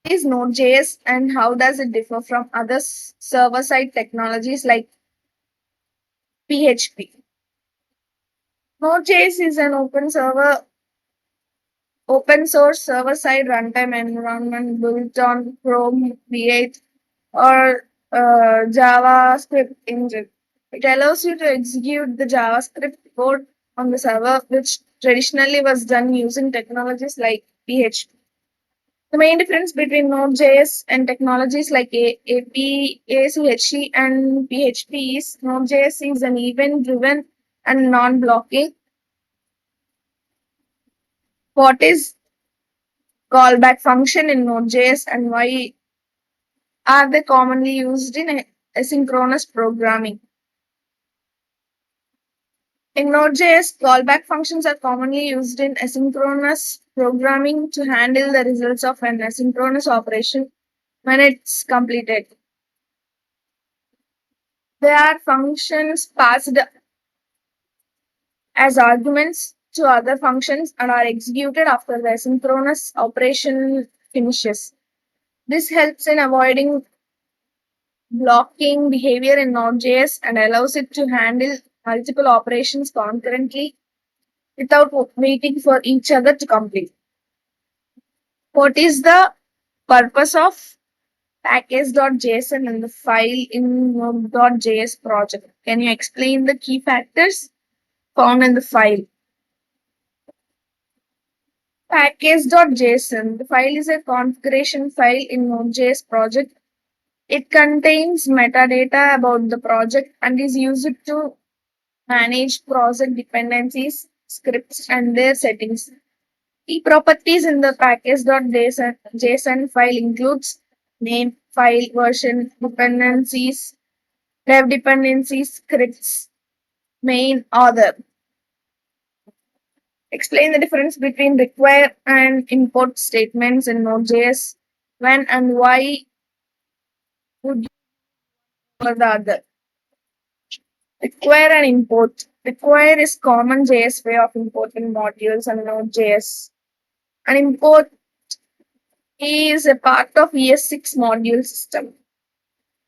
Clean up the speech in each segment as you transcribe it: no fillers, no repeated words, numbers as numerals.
Is Node.js and how does it differ from other server-side technologies like PHP? Node.js is an open source server-side runtime environment built on Chrome, V8, or JavaScript engine. It allows you to execute the JavaScript code on the server, which traditionally was done using technologies like PHP. The main difference between Node.js and technologies like AP, ACHE, and PHP is Node.js is an event-driven and non-blocking. What is callback function in Node.js and why are they commonly used in asynchronous programming? In Node.js, callback functions are commonly used in asynchronous programming to handle the results of an asynchronous operation when it's completed. They are functions passed as arguments to other functions and are executed after the asynchronous operation finishes. This helps in avoiding blocking behavior in Node.js and allows it to handle multiple operations concurrently without waiting for each other to complete. What is the purpose of package.json and the file in node.js project? Can you explain the key factors found in the file? Package.json. The file is a configuration file in Node.js project. It contains metadata about the project and is used to manage project dependencies, scripts, and their settings. Key properties in the package.json file includes name, file, version, dependencies, dev dependencies, scripts, main, author. Explain the difference between require and import statements in Node.js. When and why would you for the other? Require and import. Require is common JS way of importing modules and Node.js. And import is a part of ES6 module system.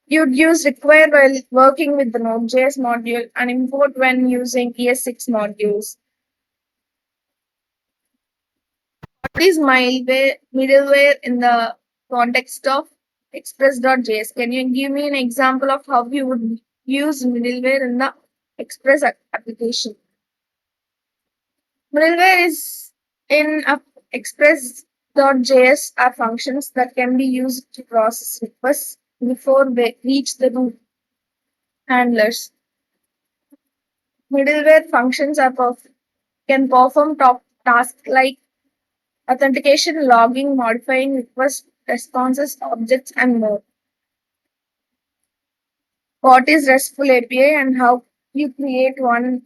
You'd use require while working with the Node.js module and import when using ES6 modules. What is middleware in the context of express.js? Can you give me an example of how you would use middleware in the Express application? Middleware is in express.js are functions that can be used to process requests before they reach the root handlers. Middleware functions can perform top tasks like authentication, logging, modifying request responses, objects, and more. What is RESTful API and how you create one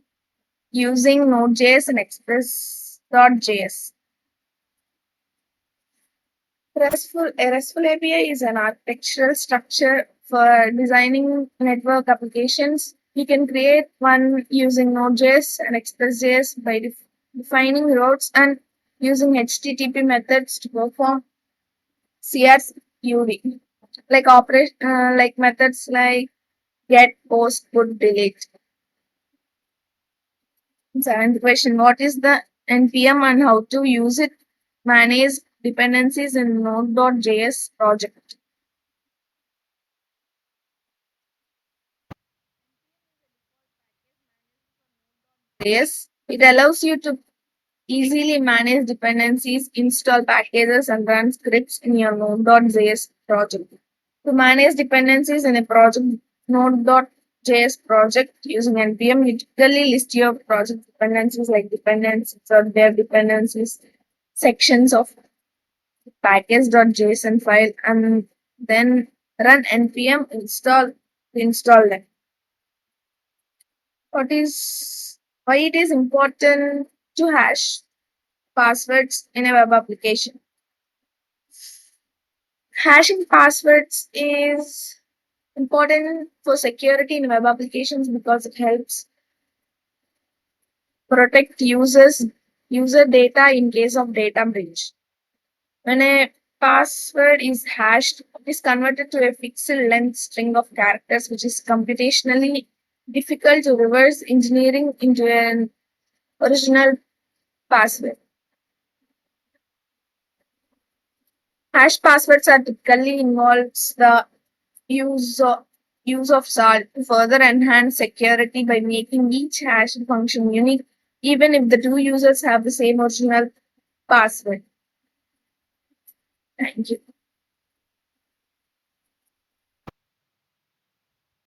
using Node.js and Express.js? A RESTful API is an architectural structure for designing network applications. You can create one using Node.js and Express.js by defining routes and using HTTP methods to perform CRUD, like methods like get, post, put, delete. Seventh question: what is the npm and how to use it? Manage dependencies in Node.js project. Yes, it allows you to easily manage dependencies, install packages, and run scripts in your Node.js project. To manage dependencies in a project Node.js project using npm, you typically list your project dependencies like dependencies or their dependencies, sections of package.json file, and then run npm install to install them. What is why it is important to hash passwords in a web application? Hashing passwords is important for security in web applications because it helps protect user data in case of data breach. When a Password is hashed. It is converted to a fixed length string of characters, which is computationally difficult to reverse engineering into an original password. Hash passwords are typically involves the use of, use of salt to further enhance security by making each hash function unique, even if the two users have the same original password. Thank you.